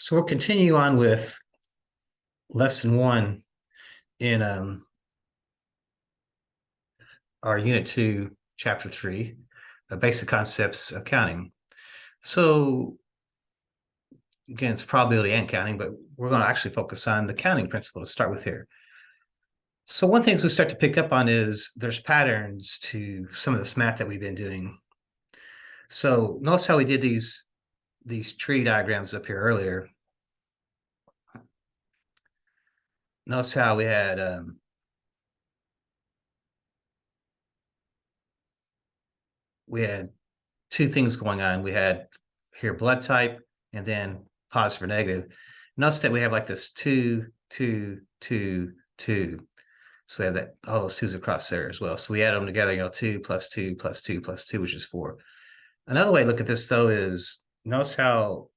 So we'll continue on with lesson 1 in our unit 2, chapter 3, basic concepts of counting. So again, it's probability and counting, but we're going to actually focus on the counting principle to start with here. So one thing we start to pick up on is there's patterns to some of this math that we've been doing. So notice how we did these tree diagrams up here earlier. Notice how we had two things going on. We had here blood type and then positive or negative. Notice that we have like this 2, 2, 2, 2. So we have that all those twos across there as well. So we add them together, 2 plus 2 plus 2 plus 2, which is 4. Another way to look at this though is notice how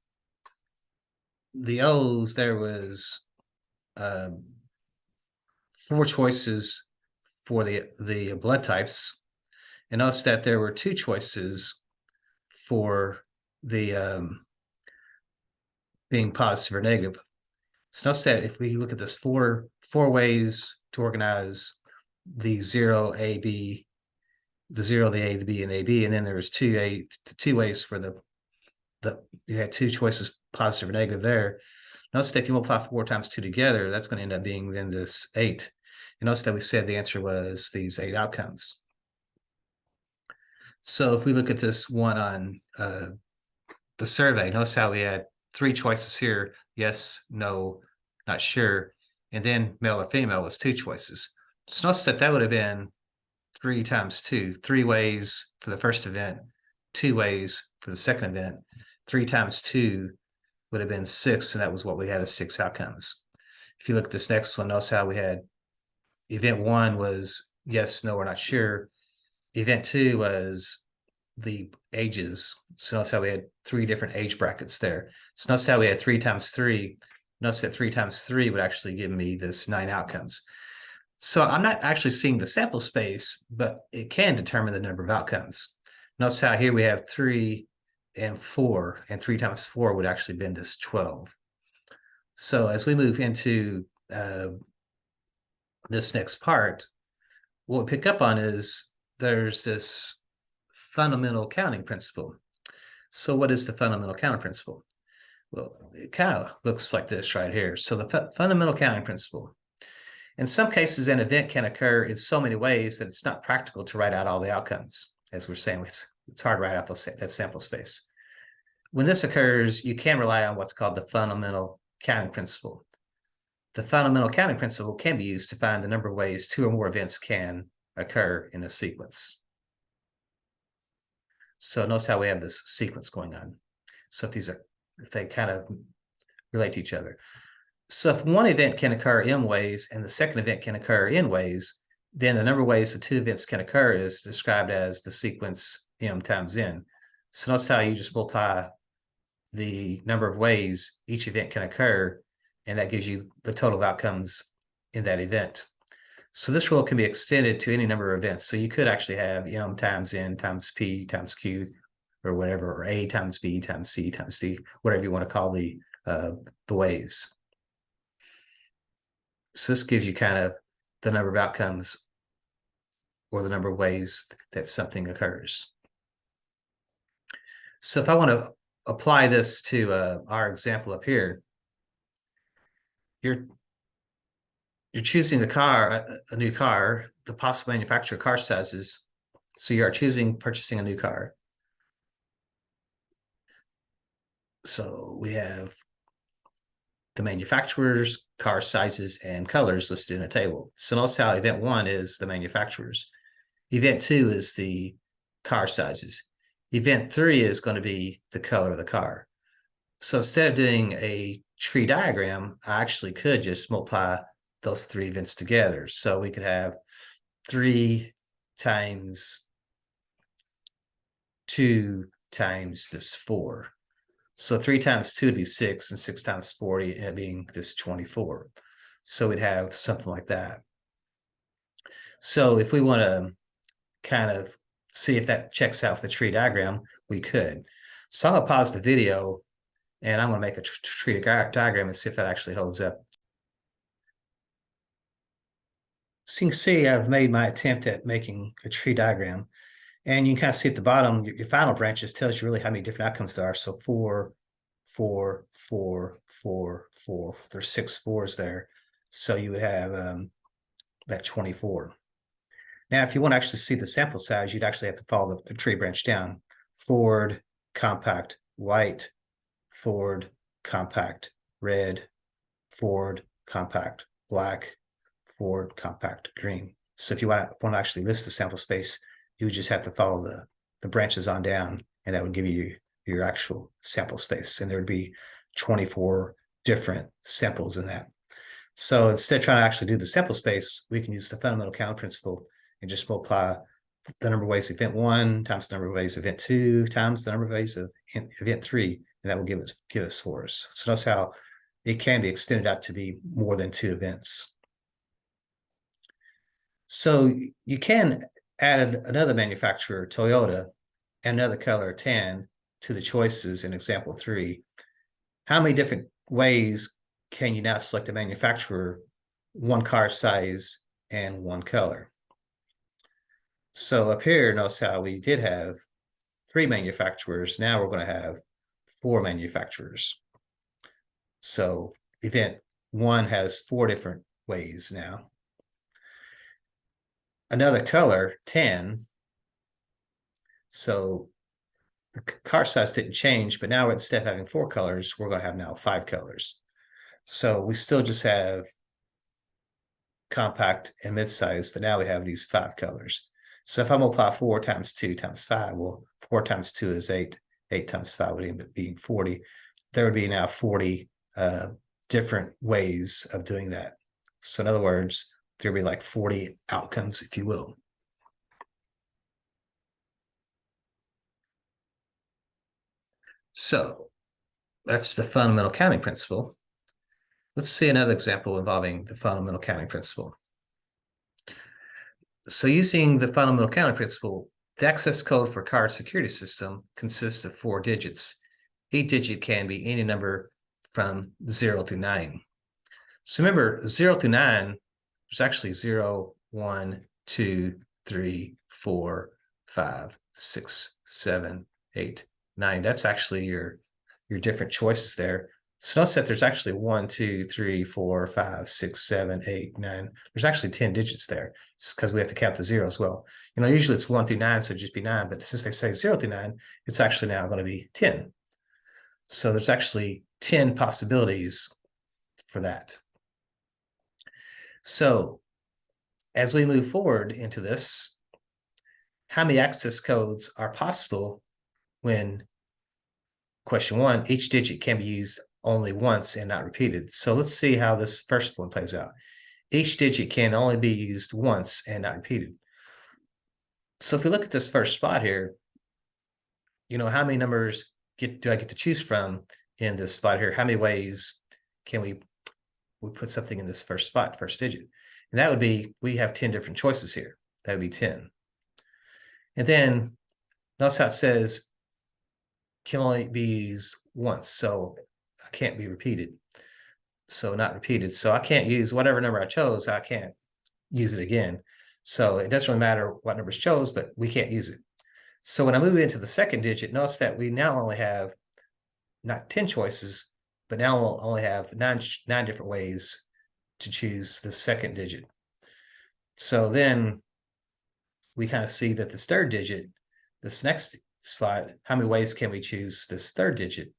the O's, there was 4 choices for the blood types. And notice that there were 2 choices for the being positive or negative. So notice that if we look at this four ways to organize the 0, A, B, the 0, the A, the B, and the AB, and then there was 2 ways for you had 2 choices, positive or negative there. Notice that if you multiply 4 times 2 together, that's going to end up being then this 8. And notice that we said the answer was these 8 outcomes. So if we look at this one on the survey, notice how we had 3 choices here: yes, no, not sure, and then male or female was 2 choices. So notice that would have been 3 times 2, 3 ways for the first event, 2 ways for the second event. 3 times 2 would have been 6, and that was what we had as 6 outcomes. If you look at this next one, notice how we had event 1 was yes, no, or not sure. Event 2 was the ages. So notice how we had 3 different age brackets there. So notice how we had 3 times 3. Notice that 3 times 3 would actually give me this 9 outcomes. So I'm not actually seeing the sample space, but it can determine the number of outcomes. Notice how here we have 3 and 4, and 3 times 4 would actually be this 12. So as we move into this next part, what we pick up on is there's this fundamental counting principle. So what is the fundamental counting principle? Well, it kind of looks like this right here. So the fundamental counting principle. In some cases, an event can occur in so many ways that it's not practical to write out all the outcomes. As we're saying, it's hard to write out that sample space. When this occurs, you can rely on what's called the fundamental counting principle. The fundamental counting principle can be used to find the number of ways 2 or more events can occur in a sequence. So notice how we have this sequence going on. So if they kind of relate to each other. So if one event can occur in ways and the second event can occur in ways, then the number of ways the 2 events can occur is described as the sequence m times n. So notice how you just multiply the number of ways each event can occur, and that gives you the total of outcomes in that event. So this rule can be extended to any number of events. So you could actually have m times n times p times q, or whatever, or a times b times c times d, whatever you want to call the ways. So this gives you kind of the number of outcomes or the number of ways that something occurs. So if I want to apply this to our example up here, you're choosing a new car, the possible manufacturer car sizes. So you are purchasing a new car. So we have the manufacturers, car sizes, and colors listed in a table. So notice how event 1 is the manufacturers. Event 2 is the car sizes. Event 3 is going to be the color of the car. So instead of doing a tree diagram, I actually could just multiply those 3 events together. So we could have 3 times 2 times this 4. So 3 times 2 would be 6, and 6 times 40 being this 24. So we'd have something like that. So if we want to kind of see if that checks out for the tree diagram, we could. So I'm going to pause the video And I'm going to make a tree diagram and see if that actually holds up. So you can see I've made my attempt at making a tree diagram. And you can kind of see at the bottom, your final branches tells you really how many different outcomes there are. So 4, 4, 4, 4, 4. There's 6 4s there. So you would have that 24. Now, if you want to actually see the sample size, you'd actually have to follow the tree branch down. Forward, compact, white, forward, compact, red, forward, compact, black, forward, compact, green. So if you want to actually list the sample space, you would just have to follow the branches on down, and that would give you your actual sample space. And there would be 24 different samples in that. So instead of trying to actually do the sample space, we can use the fundamental counting principle and just multiply the number of ways of event 1 times the number of ways of event 2 times the number of ways of event 3, and that will give us scores. So notice how it can be extended out to be more than 2 events. So you can add another manufacturer, Toyota, and another color, tan, to the choices in example 3. How many different ways can you now select a manufacturer, 1 car size, and 1 color? So up here, notice how we did have 3 manufacturers. Now we're going to have 4 manufacturers. So event 1 has 4 different ways now. Another color, 10. So the car size didn't change, but now instead of having 4 colors, we're going to have now 5 colors. So we still just have compact and midsize, but now we have these 5 colors. So if I multiply 4 times 2 times 5, well, 4 times 2 is 8. 8 times 5 would end up being 40. There would be now 40 different ways of doing that. So in other words, there would be like 40 outcomes, if you will. So that's the fundamental counting principle. Let's see another example involving the fundamental counting principle. So using the fundamental counting principle, the access code for car security system consists of 4 digits. Each digit can be any number from 0 to 9. So remember, 0 to 9, there's actually 0, 1, 2, 3, 4, 5, 6, 7, 8, 9. That's actually your different choices there. So notice that there's actually 1, 2, 3, 4, 5, 6, 7, 8, 9. There's actually 10 digits there. It's because we have to count the 0 as well. Usually it's 1 through 9, so it'd just be 9. But since they say 0 through 9, it's actually now going to be 10. So there's actually 10 possibilities for that. So as we move forward into this, how many access codes are possible when, question 1, each digit can be used only once and not repeated? So let's see how this first one plays out. Each digit can only be used once and not repeated. So if we look at this first spot here, how many numbers do I get to choose from in this spot here? How many ways can we put something in this first spot, first digit? And that would be, we have 10 different choices here. That would be 10. And then notice how it says can only be used once. So I can't be repeated. So not repeated. So I can't use whatever number I chose. I can't use it again. So it doesn't really matter what numbers chose, but we can't use it. So when I move into the second digit, notice that we now only have not 10 choices, but now we'll only have nine different ways to choose the second digit. So then we kind of see that this third digit, this next spot, how many ways can we choose this third digit?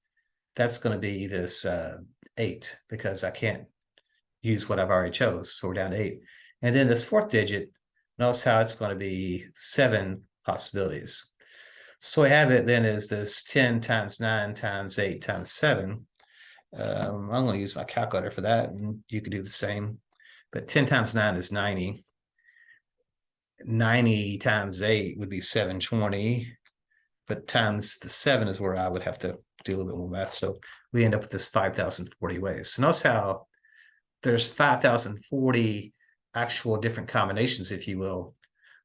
That's going to be this 8, because I can't use what I've already chose. So we're down to 8. And then this fourth digit, notice how it's going to be 7 possibilities. So we have it then is this 10 times 9 times 8 times 7. I'm going to use my calculator for that, and you could do the same. But 10 times 9 is 90. 90 times 8 would be 720. But times the 7 is where I would have to do a little bit more math. So we end up with this 5,040 ways. So notice how there's 5,040 actual different combinations, if you will,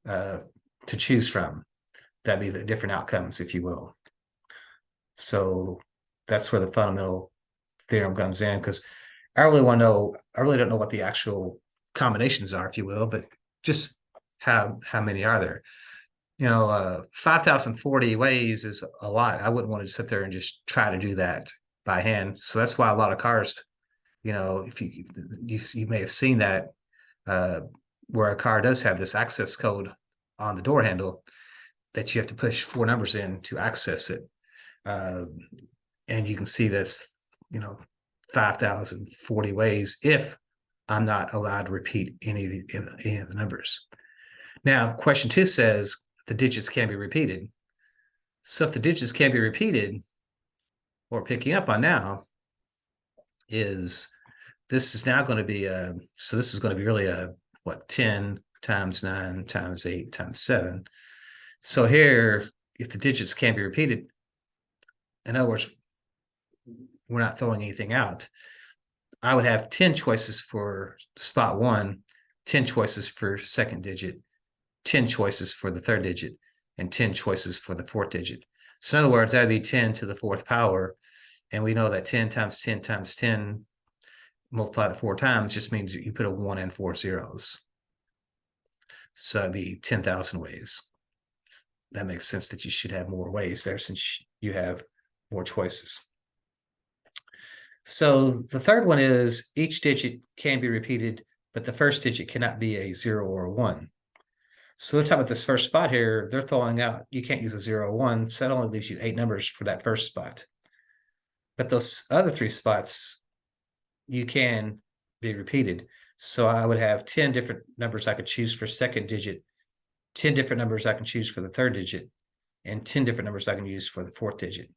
to choose from. That'd be the different outcomes, if you will. So that's where the fundamental theorem comes in, because I really want to know, I really don't know what the actual combinations are, if you will, but just how many are there? 5,040 ways is a lot. I wouldn't want to sit there and just try to do that by hand. So that's why a lot of cars, if you may have seen that, where a car does have this access code on the door handle that you have to push 4 numbers in to access it. And you can see that's, 5,040 ways if I'm not allowed to repeat any of the numbers. Now, question 2 says the digits can be repeated. So if the digits can be repeated, what we're picking up on now is this is now going to be so this is going to be really 10 times 9 times 8 times 7. So here, if the digits can be repeated, in other words, we're not throwing anything out, I would have 10 choices for spot 1, 10 choices for second digit, 10 choices for the third digit, and 10 choices for the fourth digit. So in other words, that'd be 10 to the 4th power. And we know that 10 times 10 times 10 multiply it 4 times just means you put a 1 and 4 zeros. So it'd be 10,000 ways. That makes sense that you should have more ways there since you have more choices. So the third one is each digit can be repeated, but the first digit cannot be a 0 or a 1. So they're talking about this first spot here. They're throwing out, you can't use a 0 or 1, so that only leaves you 8 numbers for that first spot. But those other 3 spots, you can be repeated. So I would have 10 different numbers I could choose for second digit, 10 different numbers I can choose for the third digit, and 10 different numbers I can use for the fourth digit.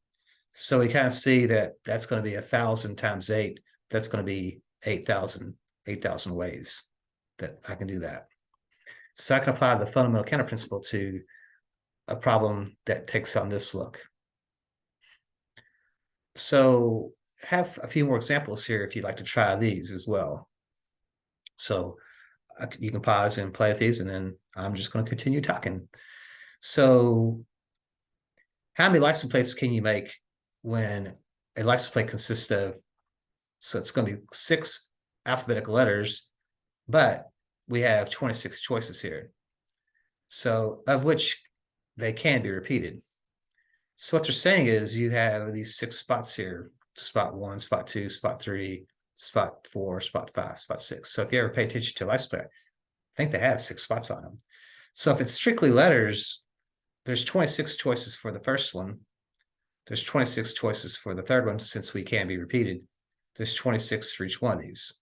So we kind of see that that's going to be 1,000 times 8. That's going to be 8,000 ways that I can do that. So I can apply the fundamental counter principle to a problem that takes on this look. So have a few more examples here if you'd like to try these as well. So you can pause and play with these, and then I'm just going to continue talking. So how many license plates can you make when a license plate consists of, so it's going to be 6 alphabetical letters, but we have 26 choices here. So of which they can be repeated. So what they're saying is you have these 6 spots here, spot 1, spot 2, spot 3, spot 4, spot 5, spot 6. So if you ever pay attention to a license plate, I think they have 6 spots on them. So if it's strictly letters, there's 26 choices for the first one. There's 26 choices for the third one, since we can be repeated. There's 26 for each one of these.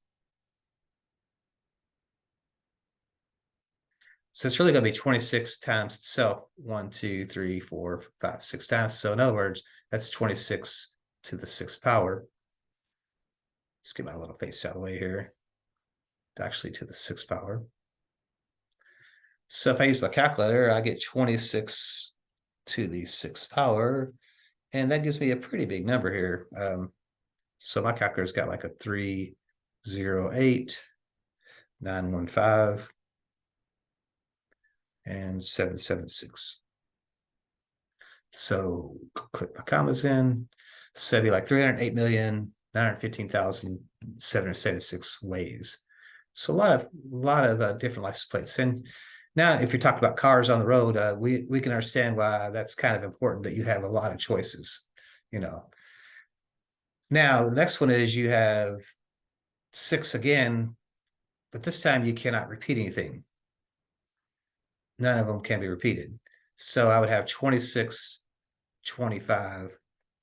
So it's really going to be 26 times itself, 1, 2, 3, 4, 5, 6 times. So in other words, that's 26 to the 6th power. Let's get my little face out of the way here. Actually to the 6th power. So if I use my calculator, I get 26 to the 6th power, and that gives me a pretty big number here. So my calculator's got like a 308, 915, and 776. So put my commas in. So it'd be like 308,915,776 ways. So a lot of different license plates. And now, if you're talking about cars on the road, we can understand why that's kind of important, that you have a lot of choices. Now the next one is you have 6 again, but this time you cannot repeat anything. None of them can be repeated. So I would have 26, 25,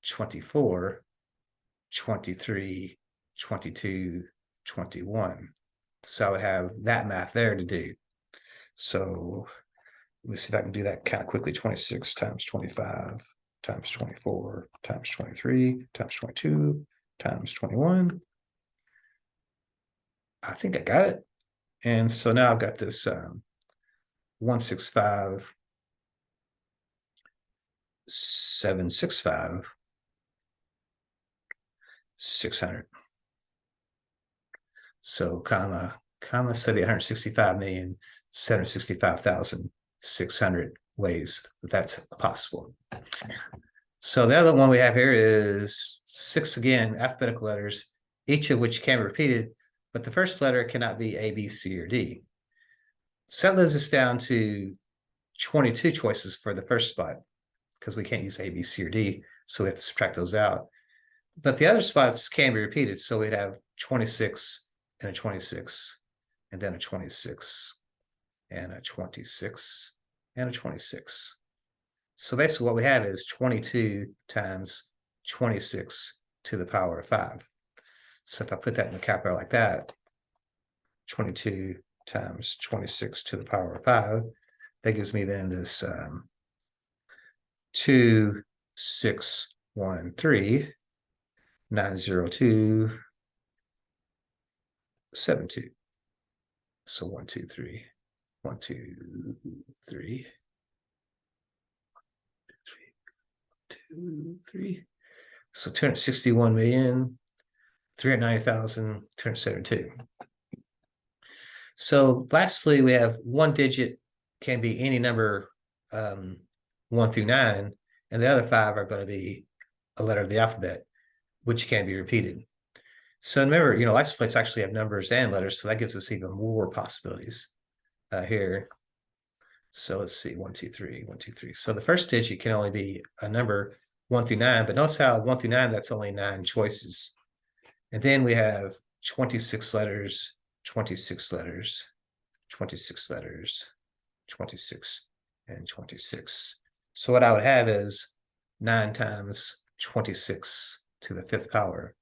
24, 23, 22, 21. So I would have that math there to do. So let me see if I can do that kind of quickly. 26 times 25 times 24 times 23 times 22 times 21. I think I got it. And so now I've got this 165, 765, 600. So comma, so it'd be 165,765,600 ways that's possible. So the other one we have here is 6 again, alphabetical letters, each of which can be repeated, but the first letter cannot be A, B, C, or D. So that leaves us down to 22 choices for the first spot, because we can't use A, B, C, or D, so we have to subtract those out. But the other spots can be repeated, so we'd have 26 and a 26, and then a 26, and a 26, and a 26. So basically what we have is 22 times 26 to the power of 5. So if I put that in the calculator like that, 22 times 26 to the power of 5, that gives me then this 2613 902 72. So 1, 2, 3, 1, 2, 3, 2, 3. So 261,390,272. So lastly, we have one digit can be any number 1 through 9, and the other 5 are going to be a letter of the alphabet, which can be repeated. So remember, license plates actually have numbers and letters, so that gives us even more possibilities here. So let's see, 1, 2, 3, 1, 2, 3. So the first digit can only be a number 1 through 9, but notice how 1 through 9, that's only 9 choices. And then we have 26 letters, 26 letters, 26 letters, 26, and 26. So what I would have is 9 times 26 to the 5th power.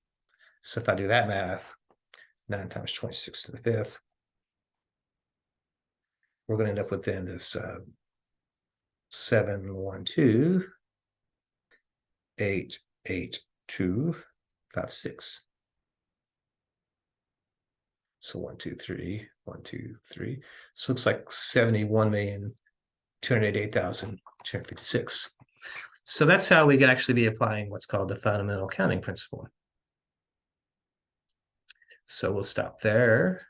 So if I do that math, 9 times 26 to the 5th, we're going to end up with then this 712 88256. So 1, 2, 3, 1, 2, 3. So it looks like 71,288,256. So that's how we can actually be applying what's called the fundamental counting principle. So we'll stop there.